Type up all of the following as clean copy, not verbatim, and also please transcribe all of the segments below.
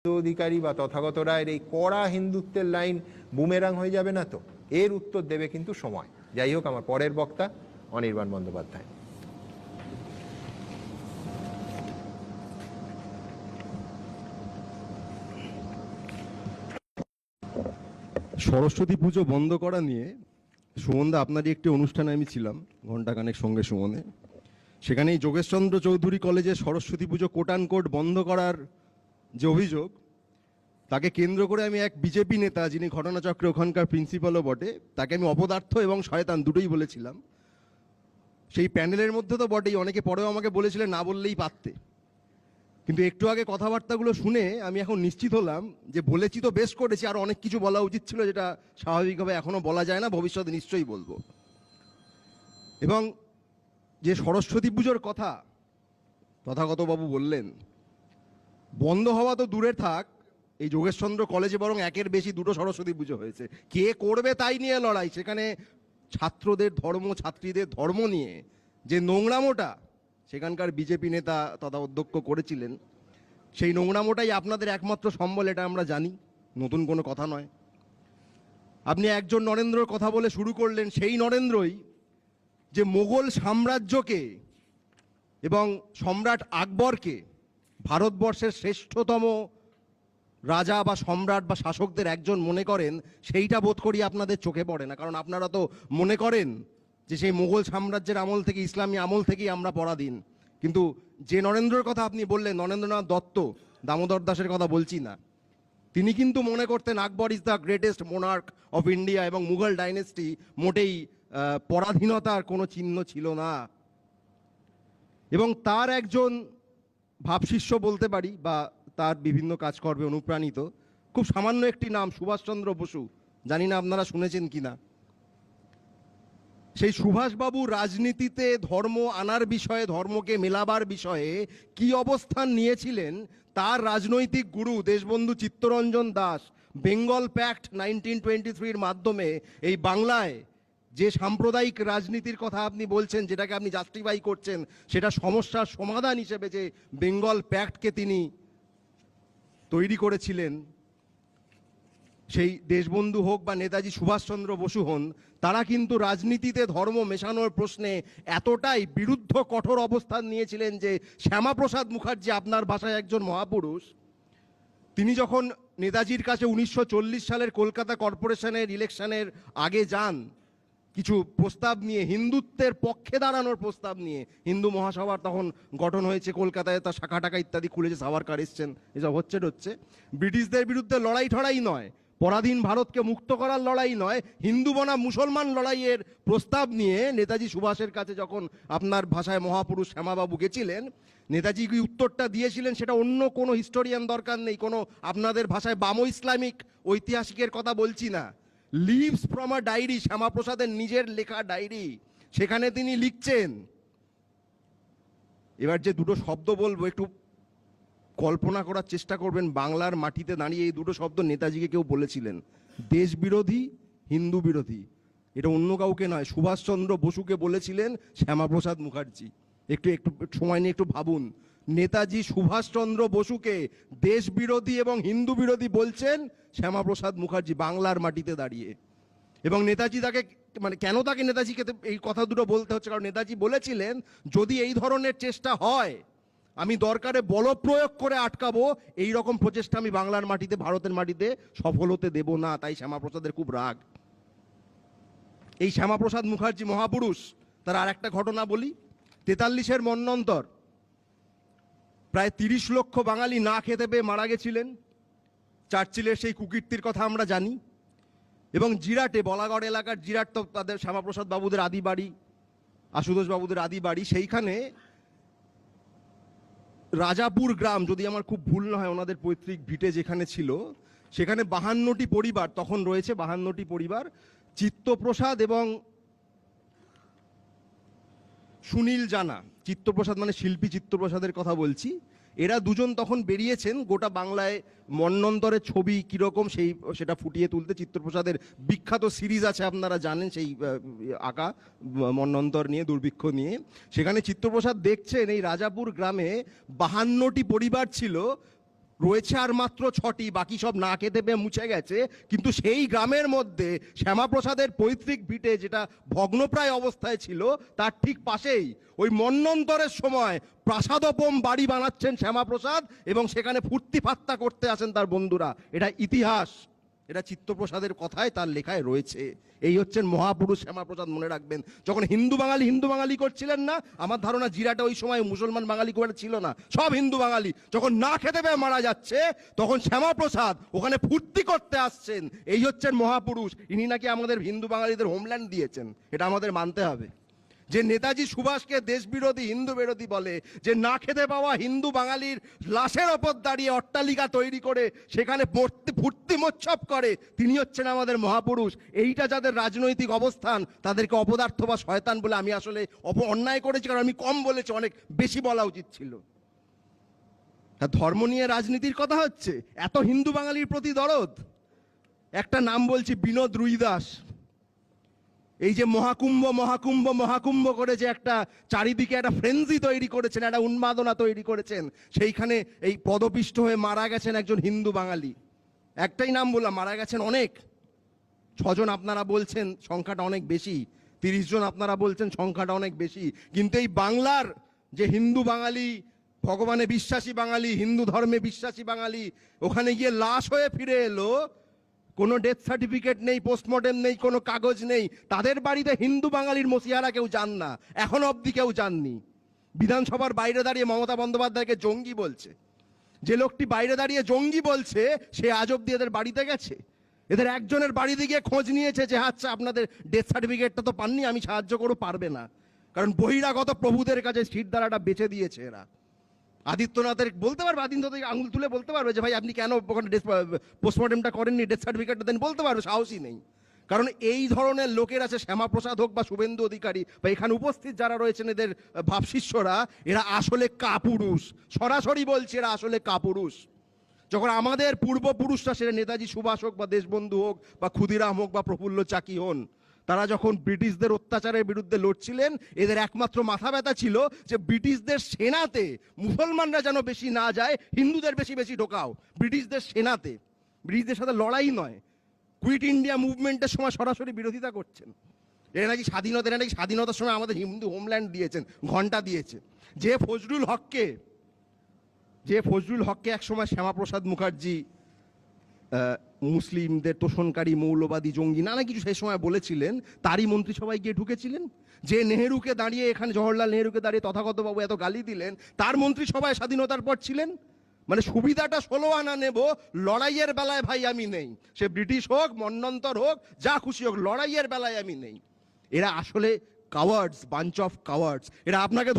অধিকারী বা তথাগত রায়ের এই কড়া হিন্দুত্বের লাইন বুমেরাং হয়ে যাবে না তো? এর উত্তর দেবে কিন্তু সময়। যাই হোক, আমার পরের বক্তা অনির্বাণ বন্দ্যোপাধ্যায়। সরস্বতী পুজো বন্ধ করা নিয়ে সুমনদা আপনারই একটি অনুষ্ঠানে আমি ছিলাম ঘণ্টাখানেক সঙ্গে সুমনে। সেখানেই যোগেশচন্দ্র চৌধুরী কলেজে সরস্বতী পুজো কোট বন্ধ করার যে অভিযোগ, তাকে কেন্দ্র করে আমি এক বিজেপি নেতা, যিনি ঘটনাচক্রে ওখানকার প্রিন্সিপালও বটে, তাকে আমি অপদার্থ এবং শয়তান দুটোই বলেছিলাম। সেই প্যানেলের মধ্যে তো বটেই, অনেকে পরেও আমাকে বলেছিলেন না বললেই পারতে। কিন্তু একটু আগে কথাবার্তাগুলো শুনে আমি এখন নিশ্চিত হলাম যে বলেছি তো বেশ করেছি, আর অনেক কিছু বলা উচিত ছিল যেটা স্বাভাবিকভাবে এখনো বলা যায় না, ভবিষ্যতে নিশ্চয়ই বলবো। এবং যে সরস্বতী পুজোর কথা তথাগতবাবু বললেন, বন্ধ হওয়া তো দূরে থাক, এই যোগেশচন্দ্র কলেজে বরং একের বেশি দুটো সরস্বতী পুজো হয়েছে। কে করবে তাই নিয়ে লড়াই, সেখানে ছাত্রদের ধর্ম, ছাত্রীদের ধর্ম নিয়ে যে নোংরামোটা সেখানকার বিজেপি নেতা তথা অধ্যক্ষ করেছিলেন, সেই নোংরামোটাই আপনাদের একমাত্র সম্বল, এটা আমরা জানি, নতুন কোনো কথা নয়। আপনি একজন নরেন্দ্রর কথা বলে শুরু করলেন, সেই নরেন্দ্রই যে মোগল সাম্রাজ্যকে এবং সম্রাট আকবরকে ভারতবর্ষের শ্রেষ্ঠতম রাজা বা সম্রাট বা শাসকদের একজন মনে করেন, সেইটা বোধ করি আপনাদের চোখে পড়ে না। কারণ আপনারা তো মনে করেন যে সেই মোগল সাম্রাজ্যের আমল থেকে, ইসলামী আমল থেকেই আমরা পরাধীন। কিন্তু যে নরেন্দ্রের কথা আপনি বললেন, নরেন্দ্রনাথ দত্ত, দামোদর দাসের কথা বলছি না, তিনি কিন্তু মনে করতেন Akbar is the greatest monarch of India, এবং মুঘল ডাইনেস্টি মোটেই পরাধীনতার কোনো চিহ্ন ছিল না। এবং তার একজন ভাবশিষ্য বলতে পারি, বা তার বিভিন্ন কাজকর্মে অনুপ্রাণিত খুব সামান্য একটি নাম, সুভাষচন্দ্র বসু। জানি না আপনারা শুনেছেন কিনা। সেই সুভাষবাবু রাজনীতিতে ধর্ম আনার বিষয়ে, ধর্মকে মেলাবার বিষয়ে কি অবস্থান নিয়েছিলেন, তার রাজনৈতিক গুরু দেশবন্ধু চিত্তরঞ্জন দাস বেঙ্গল প্যাক্ট 1923-র মাধ্যমে এই বাংলায় যে সাম্প্রদায়িক রাজনীতির কথা আপনি বলছেন, যেটাকে আপনি জাস্টিফাই করছেন, সেটা সমস্যার সমাধান হিসেবে যে বেঙ্গল প্যাক্টকে তিনি তৈরি করেছিলেন, সেই দেশবন্ধু হোক বা নেতাজি সুভাষচন্দ্র বসু হন, তারা কিন্তু রাজনীতিতে ধর্ম মেশানোর প্রশ্নে এতটাই বিরুদ্ধ কঠোর অবস্থান নিয়েছিলেন যে শ্যামাপ্রসাদ মুখার্জি, আপনার ভাষায় একজন মহাপুরুষ, তিনি যখন নেতাজির কাছে 1940 সালের কলকাতা কর্পোরেশনের ইলেকশনের আগে যান কিছু প্রস্তাব নিয়ে, হিন্দুত্বের পক্ষে দাঁড়ানোর প্রস্তাব নিয়ে, হিন্দু মহাসভার তখন গঠন হয়েছে কলকাতায়, তার শাখা টাকা ইত্যাদি খুলেছে, সাভারকার এসছেন, এসব হচ্ছে ব্রিটিশদের বিরুদ্ধে লড়াই ঠড়াই নয়, পরাধীন ভারতকে মুক্ত করার লড়াই নয়, হিন্দু বনাম মুসলমান লড়াইয়ের প্রস্তাব নিয়ে নেতাজি সুভাষের কাছে যখন আপনার ভাষায় মহাপুরুষ শ্যামাবাবু গেছিলেন, নেতাজি কি উত্তরটা দিয়েছিলেন সেটা অন্য কোনো হিস্টোরিয়ান দরকার নেই, কোনো আপনাদের ভাষায় বামো ইসলামিক ঐতিহাসিকের কথা বলছি না, লিভস ফ্রম আ ডায়েরি, শ্যামাপ্রসাদের নিজের লেখা ডায়েরি, সেখানে তিনি লিখছেন। এবার যে দুটো শব্দ বলবো, একটু কল্পনা করার চেষ্টা করবেন, বাংলার মাটিতে দাঁড়িয়ে এই দুটো শব্দ নেতাজিকে কেউ বলেছিলেন, দেশ বিরোধী, হিন্দু বিরোধী। এটা অন্য কাউকে নয়, সুভাষচন্দ্র বসুকে বলেছিলেন শ্যামাপ্রসাদ মুখার্জি। একটু একটু সময় নিয়ে একটু ভাবুন, নেতাজি সুভাষচন্দ্র বসুকে দেশ বিরোধী এবং হিন্দু বিরোধী বলছেন শ্যামাপ্রসাদ মুখার্জি, বাংলার মাটিতে দাঁড়িয়ে। এবং নেতাজি তাকে, মানে কেন তাকে নেতাজিকে এই কথা দুটো বলতে হচ্ছে, কারণ নেতাজি বলেছিলেন যদি এই ধরনের চেষ্টা হয়, আমি দরকারে বল প্রয়োগ করে আটকাবো, এই রকম প্রচেষ্টা আমি বাংলার মাটিতে, ভারতের মাটিতে সফল হতে দেব না। তাই শ্যামাপ্রসাদের খুব রাগ। এই শ্যামাপ্রসাদ মুখার্জি মহাপুরুষ, তার আর একটা ঘটনা বলি। 43-এর মন্বন্তর, প্রায় 30 লক্ষ বাঙালি না খেতে পেয়ে মারা গেছিলেন। চার্চিলের সেই কুকীর্তির কথা আমরা জানি। এবং জিরাটে, বলাগড় এলাকার জিরাট তো তাদের শ্যামাপ্রসাদ বাবুদের আদি বাড়ি, আশুতোষ বাবুদের আদি বাড়ি, সেইখানে রাজাপুর গ্রাম, যদি আমার খুব ভুল না হয়, ওনাদের পৈতৃক ভিটে যেখানে ছিল, সেখানে 52টি পরিবার তখন রয়েছে, 52টি পরিবার, চিত্তপ্রসাদ এবং সুনীল জানা, চিত্তপ্রসাদ মানে শিল্পী চিত্তপ্রসাদের কথা বলছি, এরা দুজন তখন বেরিয়েছেন গোটা বাংলায় মন্বন্তরের ছবি কীরকম সেটা ফুটিয়ে তুলতে। চিত্তপ্রসাদের বিখ্যাত সিরিজ আছে, আপনারা জানেন, সেই আঁকা মন্বন্তর নিয়ে, দুর্ভিক্ষ নিয়ে। সেখানে চিত্তপ্রসাদ দেখছেন এই রাজাপুর গ্রামে 52টি পরিবার ছিল, রয়েছে আর মাত্র 6টি, বাকি সব না খেতে পেয়ে মুছে গেছে। কিন্তু সেই গ্রামের মধ্যে শ্যামাপ্রসাদের পৈতৃক ভিটে, যেটা ভগ্নপ্রায় অবস্থায় ছিল, তার ঠিক পাশেই ওই মন্বন্তরের সময় প্রাসাদোপম বাড়ি বানাচ্ছেন শ্যামাপ্রসাদ, এবং সেখানে ফুর্তি ফাত্তা করতে আসেন তার বন্ধুরা। এটা ইতিহাস, এটা চিত্তপ্রসাদের কথায়, তার লেখায় রয়েছে। এই হচ্ছেন মহাপুরুষ শ্যামাপ্রসাদ, মনে রাখবেন। যখন হিন্দু বাঙালি করছিলেন না, আমার ধারণা জিরাটা ওই সময় মুসলমান বাঙালি করে ছিল না, সব হিন্দু বাঙালি। যখন না খেতে পেয়ে মারা যাচ্ছে, তখন শ্যামাপ্রসাদ ওখানে ফুর্তি করতে আসছেন। এই হচ্ছেন মহাপুরুষ। ইনি নাকি আমাদের হিন্দু বাঙালিদের হোমল্যান্ড দিয়েছেন, এটা আমাদের মানতে হবে। যে নেতাজি সুভাষকে দেশ বিরোধী, হিন্দু বিরোধী বলে, যে না খেতে পাওয়া হিন্দু বাঙালির লাশের ওপর দাঁড়িয়ে অট্টালিকা তৈরি করে সেখানে ফুর্তি মোৎসব করে, তিনি হচ্ছেন আমাদের মহাপুরুষ। এইটা যাদের রাজনৈতিক অবস্থান, তাদেরকে অপদার্থ বা শয়তান বলে আমি আসলে অন্যায় করেছি, কারণ আমি কম বলেছি, অনেক বেশি বলা উচিত ছিল। ধর্ম নিয়ে রাজনীতির কথা হচ্ছে, এত হিন্দু বাঙালির প্রতি দরদ। একটা নাম বলছি, বিনোদ রুইদাস। এই যে মহাকুম্ভ মহাকুম্ভ মহাকুম্ভ করে যে একটা চারিদিকে একটা ফ্রেন্সি তৈরি করেছেন, একটা উন্মাদনা তৈরি করেছেন, সেইখানে এই পদপিষ্ট হয়ে মারা গেছেন একজন হিন্দু বাঙালি। একটাই নাম বললাম, মারা গেছেন অনেক। 6 জন আপনারা বলছেন সংখ্যাটা অনেক বেশি, 30 জন আপনারা বলছেন সংখ্যাটা অনেক বেশি, কিন্তু এই বাংলার যে হিন্দু বাঙালি, ভগবানে বিশ্বাসী বাঙালি, হিন্দু ধর্মে বিশ্বাসী বাঙালি, ওখানে গিয়ে লাশ হয়ে ফিরে এলো, কোনো ডেথ সার্টিফিকেট নেই, পোস্টমর্টেম নেই, কোনো কাগজ নেই। তাদের বাড়িতে হিন্দু বাঙালির মসিহারা কেউ যান না, এখন অবধি কেউ যাননি। বিধানসভার বাইরে দাঁড়িয়ে মমতা বন্দ্যোপাধ্যায়কে জঙ্গি বলছে। যে লোকটি বাইরে দাঁড়িয়ে জঙ্গি বলছে, সে আজ অবধি এদের বাড়িতে গেছে, এদের একজনের বাড়িতে গিয়ে খোঁজ নিয়েছে যে আচ্ছা আপনাদের ডেথ সার্টিফিকেটটা তো পাননি, আমি সাহায্য করব, পারবে না, কারণ বহিরাগত প্রভুদের কাছে সিটদারাটা বেচে দিয়েছে এরা। আদিত্যনাথের বলতে পারবে, আদিত্যনাথ আঙুল তুলে বলতে পারবে যে ভাই আপনি কেন ওখানে পোস্টমর্টেমটা করেননি, ডেথ সার্টিফিকেটটা দেন, বলতে পারবে, সাহসই নেই। কারণ এই ধরনের লোকের আছে, শ্যামাপ্রসাদ হোক বা শুভেন্দু অধিকারী বা এখানে উপস্থিত যারা রয়েছেন এদের ভাবশিষ্যরা, এরা আসলে কাপুরুষ। সরাসরি বলছে, এরা আসলে কাপুরুষ। যখন আমাদের পূর্বপুরুষরা, সেটা নেতাজি সুভাষ হোক বা দেশবন্ধু হোক বা ক্ষুদিরাম হোক বা প্রফুল্ল চাকি হন, তারা যখন ব্রিটিশদের অত্যাচারের বিরুদ্ধে লড়ছিলেন, এদের একমাত্র মাথা ব্যথা ছিল যে ব্রিটিশদের সেনাতে মুসলমানরা যেন বেশি না যায়, হিন্দুদের বেশি বেশি ঢোকাও। ব্রিটিশদের সেনাতে, ব্রিটিশদের সাথে লড়াই নয়, কুইট ইন্ডিয়া মুভমেন্টের সময় সরাসরি বিরোধিতা করছেন। এরা নাকি স্বাধীনতার সময় আমাদের হিন্দু হোমল্যান্ড দিয়েছেন, ঘন্টা দিয়েছে। যে ফজলুল হককে একসময় শ্যামাপ্রসাদ মুখার্জি মুসলিমদের তোষণকারী, মৌলবাদী, জঙ্গি, নানা কিছু সেই সময় বলেছিলেন, তারই মন্ত্রিসভায় গিয়ে ঢুকেছিলেন। যে নেহেরুকে দাঁড়িয়ে, এখানে জওহরলাল নেহেরুকে দাঁড়িয়ে তথাগতবাবু এত গালি দিলেন, তার মন্ত্রিসভায় স্বাধীনতার পর ছিলেন। মানে সুবিধাটা 16 আনা নেব, লড়াইয়ের বেলায় ভাই আমি নেই। সে ব্রিটিশ হোক, মন্বন্তর হোক, যা খুশি হোক, লড়াইয়ের বেলায় আমি নেই। এরা আসলে কাওয়ার্ডস, বাঞ্চ অফ কাওয়ার্ডস। এরা আপনাকে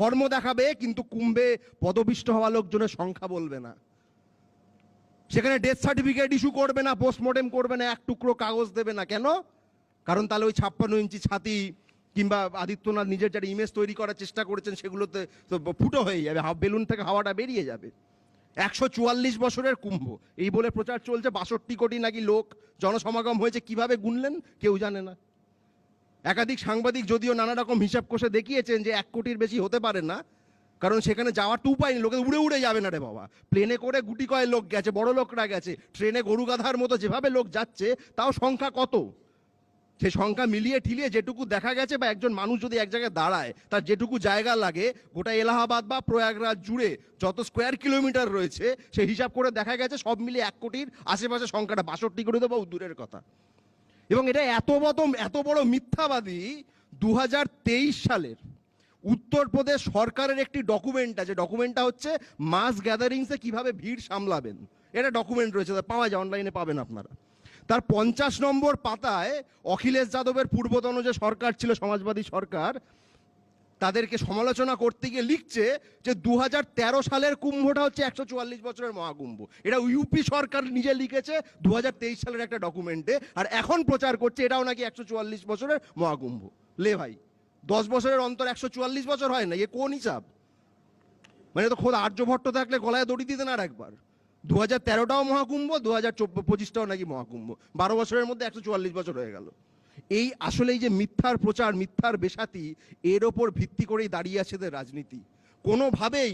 ধর্ম দেখাবে, কিন্তু কুম্ভে পদপিষ্ট হওয়া লোকজনের সংখ্যা বলবে না, সেখানে ডেথ সার্টিফিকেট ইস্যু করবে না, পোস্টমর্টেম করবে না, এক টুকরো কাগজ দেবে না। কেন? কারণ তাহলে ওই 56 ইঞ্চি ছাতি কিংবা আদিত্যনাথ নিজের যারা ইমেজ তৈরি করার চেষ্টা করেছেন, সেগুলোতে তো ফুটো হয়ে যাবে, বেলুন থেকে হাওয়াটা বেরিয়ে যাবে। 144 বছরের কুম্ভ এই বলে প্রচার চলছে, 62 কোটি নাকি লোক জনসমাগম হয়েছে। কিভাবে গুনলেন কেউ জানে না। একাধিক সাংবাদিক যদিও নানা রকম হিসাব কষে দেখিয়েছেন যে 1 কোটির বেশি হতে পারে না, কারণ সেখানে যাওয়ার তো উপায় নেই, লোকে উড়ে উড়ে যাবে না রে বাবা। প্লেনে করে গুটি কয় লোক গেছে, বড় লোকরা গেছে, ট্রেনে গরু গাধার মতো যেভাবে লোক যাচ্ছে, তাও সংখ্যা কত? সে সংখ্যা মিলিয়ে ঠিলিয়ে যেটুকু দেখা গেছে, বা একজন মানুষ যদি এক জায়গায় দাঁড়ায়, তার যেটুকু জায়গা লাগে, গোটা এলাহাবাদ বা প্রয়াগরাজ জুড়ে যত স্কোয়ার কিলোমিটার রয়েছে, সে হিসাব করে দেখা গেছে সব মিলিয়ে 1 কোটির আশেপাশে সংখ্যাটা। 62 কোটি তো বহু দূরের কথা। এবং এটা এত বড় মিথ্যাবাদী। 2023 সালের উত্তরপ্রদেশ সরকারের একটি ডকুমেন্ট আছে, ডকুমেন্টটা হচ্ছে মাস গ্যাদারিংসে কিভাবে ভিড় সামলাবেন। এটা ডকুমেন্ট রয়েছে, পাওয়া যায়, অনলাইনে পাবেন আপনারা। তার 50 নম্বর পাতায় অখিলেশ যাদবের পূর্বতন যে সরকার ছিল, সমাজবাদী সরকার, তাদেরকে সমালোচনা করতে গিয়ে লিখছে যে 2013 সালের কুম্ভটা হচ্ছে 144 বছরের মহাকুম্ভ। এটা ইউপি সরকার নিজে লিখেছে 2023 সালের একটা ডকুমেন্টে, আর এখন প্রচার করছে এটাও নাকি 144 বছরের মহাকুম্ভ। লে ভাই, 10 বছরের অন্তর 144 বছর হয় না? এ কোন হিসাব? মানে তো খোদ আর্যভট্ট থাকলে গলায় দড়ি দিতেন আর একবার। 2013টাও মহাকুম্ভ, 2025টাও নাকি মহাকুম্ভ। 12 বছরের মধ্যে 144 বছর হয়ে গেল। এই আসলে এই যে মিথ্যার প্রচার, মিথ্যার বেশাতি, এর ওপর ভিত্তি করেই দাঁড়িয়ে আছে এদের রাজনীতি। কোনোভাবেই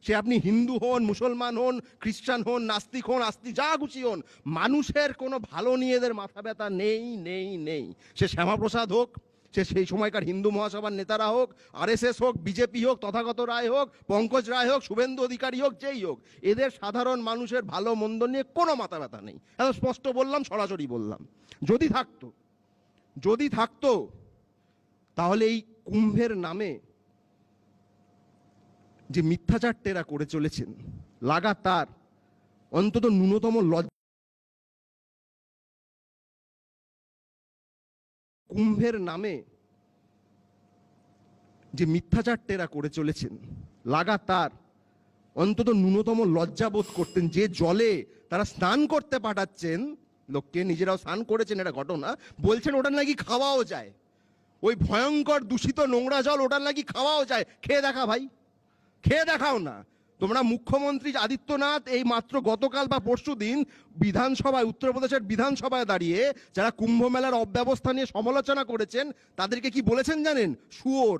সে আপনি হিন্দু হন, মুসলমান হন, খ্রিস্টান হন, নাস্তিক হন, আস্তিক, যা খুশি হন, মানুষের কোনো ভালো নিয়ে এদের মাথা ব্যথা নেই নেই নেই। সে শ্যামাপ্রসাদ হোক, সে সেই সময়কার হিন্দু মহাসভার নেতারা হোক, আরএসএস হোক, বিজেপি হোক, তথাগত রায় হোক, পঙ্কজ রায় হোক, শুভেন্দু অধিকারী হোক, যেই হোক, এদের সাধারণ মানুষের ভালো মন্দ নিয়ে কোনো মাথা ব্যথা নেই। এত স্পষ্ট বললাম, সরাসরি বললাম। যদি থাকতো তাহলে এই কুম্ভের নামে যে মিথ্যাচার টেরা করে চলেছেন লাগাতার, অন্তত ন্যূনতম কুম্ভের নামে যে মিথ্যাচার টেরা করে চলেছেন লাগাতার, অন্তত ন্যূনতম লজ্জাবোধ করতেন। যে জলে তারা স্নান করতে পাঠাচ্ছেন লোককে, নিজেরাও স্নান করেছেন, এটা ঘটনা, বলছেন ওটা নাকি খাওয়াও যায়, ওই ভয়ঙ্কর দূষিত নোংরা জল ওটা নাকি খাওয়াও যায়। খেয়ে দেখা ভাই, খেয়ে দেখাও না। তোমরা মুখ্যমন্ত্রী আদিত্যনাথ এই মাত্র গতকাল বা পরশু দিন বিধানসভায়, উত্তরপ্রদেশের বিধানসভায় দাঁড়িয়ে যারা কুম্ভ মেলার অব্যবস্থা নিয়ে সমালোচনা করেছেন তাদেরকে কি বলেছেন জানেন? শুয়োর।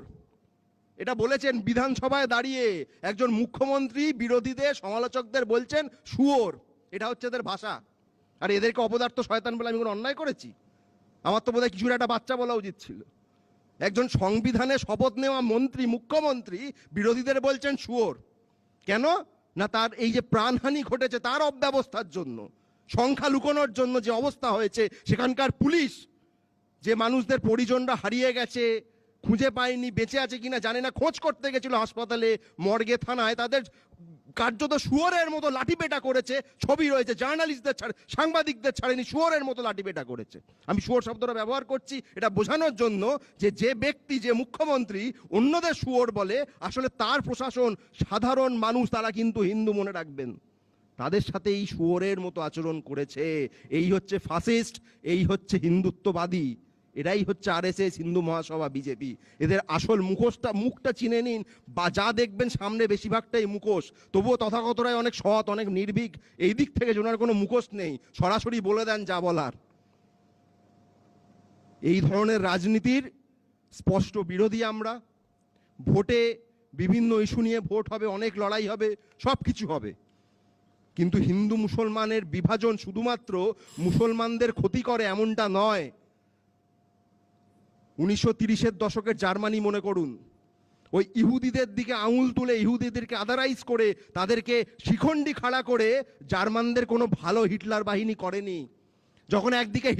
এটা বলেছেন বিধানসভায় দাঁড়িয়ে একজন মুখ্যমন্ত্রী, বিরোধীদের সমালোচকদের বলছেন শুয়োর। এটা হচ্ছে এদের ভাষা। আর এদেরকে অপদার্থ শয়তান বলে আমি কোনো অন্যায় করেছি? আমার তো বোধহয় কিছুর একটা বাচ্চা বলা উচিত ছিল। একজন সংবিধানে শপথ নেওয়া মন্ত্রী, মুখ্যমন্ত্রী, বিরোধীদের বলছেন শুয়োর। কেন না? তার এই যে প্রাণহানি ঘটেছে তার অব্যবস্থার জন্য, সংখ্যা লুকোনোর জন্য যে অবস্থা হয়েছে, সেখানকার পুলিশ যে মানুষদের পরিজনরা হারিয়ে গেছে, খুঁজে পায়নি, বেঁচে আছে কিনা জানে না, খোঁজ করতে গেছিল হাসপাতালে, মর্গে, থানায়, তাদের কার্যত শুয়োরের মতো লাঠিপেটা করেছে। ছবি রয়েছে, জার্নালিস্টদের ছাড়ে, সাংবাদিকদের ছাড়েনি, শুয়োরের মতো লাঠিপেটা করেছে। আমি শুয়োর শব্দটা ব্যবহার করছি এটা বোঝানোর জন্য যে ব্যক্তি, যে মুখ্যমন্ত্রী অন্যদের শুয়োর বলে, আসলে তার প্রশাসন, সাধারণ মানুষ, তারা কিন্তু হিন্দু, মনে রাখবেন, তাদের সাথে এই শুয়োরের মতো আচরণ করেছে। এই হচ্ছে ফাসিস্ট, এই হচ্ছে হিন্দুত্ববাদী, এরাই হচ্ছে আরএসএস, হিন্দু মহাসভা, বিজেপি। এদের আসল মুখটা চিনে নিন, বা যা দেখবেন সামনে বেশিরভাগটাই মুখোশ। তবুও তথাগতরাই অনেক সৎ, অনেক নির্ভীক, এই দিক থেকে ওনার কোনো মুখোশ নেই, সরাসরি বলে দেন যা বলার। এই ধরনের রাজনীতির স্পষ্ট বিরোধী আমরা। ভোটে বিভিন্ন ইস্যু নিয়ে ভোট হবে, অনেক লড়াই হবে, সব কিছু হবে, কিন্তু হিন্দু মুসলমানের বিভাজন শুধুমাত্র মুসলমানদের ক্ষতি করে এমনটা নয়। 1930-এর দশকের জার্মানি মনে করুন, ওই ইহুদিদের দিকে আঙুল তুলে, ইহুদিদেরকে আদারাইজ করে, তাদেরকে শিখণ্ডি খাড়া করে জার্মানদের কোনো ভালো হিটলার বাহিনী করেনি। যখন একদিকে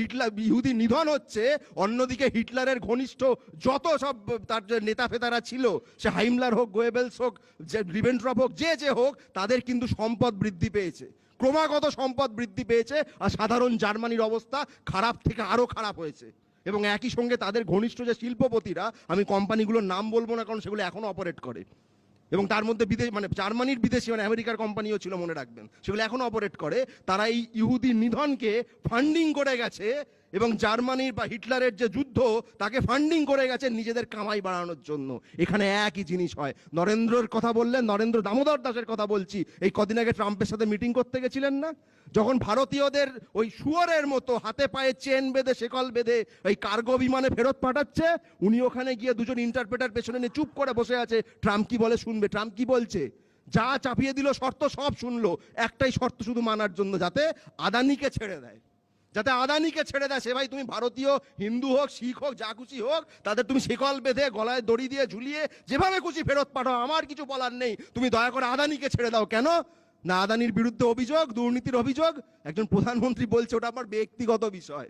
ইহুদি নিধন হচ্ছে, অন্যদিকে হিটলারের ঘনিষ্ঠ যত সব তার যে নেতা ফেতারা ছিল, সে হাইমলার হোক, গোয়েবেলস হোক, যে রিবেন্ট্রপ হোক, যে হোক, তাদের কিন্তু সম্পদ বৃদ্ধি পেয়েছে, ক্রমাগত সম্পদ বৃদ্ধি পেয়েছে, আর সাধারণ জার্মানির অবস্থা খারাপ থেকে আরো খারাপ হয়েছে। এবং একই সঙ্গে তাদের ঘনিষ্ঠ যে শিল্পপতিরা, আমি কোম্পানিগুলোর নাম বলবো না কারণ সেগুলো এখনো অপারেট করে, এবং তার মধ্যে মানে জার্মানির বিদেশি, মানে আমেরিকার কোম্পানিও ছিল, মনে রাখবেন, সেগুলো এখনো অপারেট করে। তারা এই ইহুদি নিধনকে ফান্ডিং করে গেছে, এবং জার্মানির বা হিটলারের যে যুদ্ধ, তাকে ফান্ডিং করে গেছে নিজেদের কামাই বাড়ানোর জন্য। এখানে একই জিনিস হয়। নরেন্দ্রের কথা বললেন, নরেন্দ্র দামোদর দাসের কথা বলছি, এই কদিন আগে ট্রাম্পের সাথে মিটিং করতে গেছিলেন না, যখন ভারতীয়দের ওই শুয়োরের মতো হাতে পায়ে চেন বেঁধে, শেকল বেঁধে ওই কার্গো বিমানে ফেরত পাঠাচ্ছে, উনি ওখানে গিয়ে দুজন ইন্টারপ্রেটার পেছনে নিয়ে চুপ করে বসে আছে। ট্রাম্প কি বলে শুনবে? ট্রাম্প কি বলছে? যা চাপিয়ে দিল শর্ত সব শুনলো, একটাই শর্ত শুধু মানার জন্য, যাতে আদানিকে ছেড়ে দেয়, যাতে আদানিকে ছেড়ে দেয়। সে ভাই তুমি ভারতীয়, হিন্দু হোক, শিখ হোক, যা খুশি হোক, তাদের তুমি শিকল বেঁধে, গলায় দড়ি দিয়ে ঝুলিয়ে, যেভাবে খুশি ফেরত পাঠাও, আমার কিছু বলার নেই, তুমি দয়া করে আদানিকে ছেড়ে দাও। কেন না? আদানির বিরুদ্ধে অভিযোগ, দুর্নীতির অভিযোগ, একজন প্রধানমন্ত্রী বলছে ওটা আমার ব্যক্তিগত বিষয়।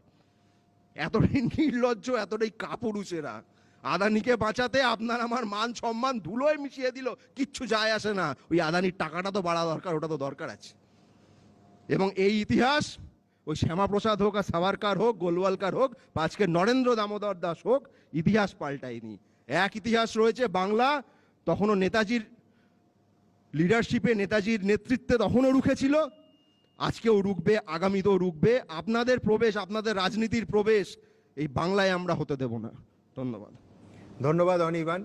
এতটাই নির্লজ্জ, এতটাই কাপুরুষেরা। আদানিকে বাঁচাতে আপনার আমার মান সম্মান ধুলোয় মিশিয়ে দিল, কিচ্ছু যায় আসে না। ওই আদানির টাকাটা তো বাড়া দরকার, ওটা তো দরকার আছে। এবং এই ইতিহাস, ওই শ্যামাপ্রসাদ হোক, আর সাভারকার হোক, গোলওয়ালকার হোক, বা আজকে নরেন্দ্র দামোদর দাস হোক, ইতিহাস পাল্টায়নি। এক ইতিহাস রয়েছে বাংলা, তখনও নেতাজির লিডারশিপে, নেতাজির নেতৃত্বে তখনও রুখেছিল, আজকেও রুখবে, আগামীতেও রুখবে। আপনাদের প্রবেশ, আপনাদের রাজনীতির প্রবেশ এই বাংলায় আমরা হতে দেব না। ধন্যবাদ। ধন্যবাদ অনির্বাণ।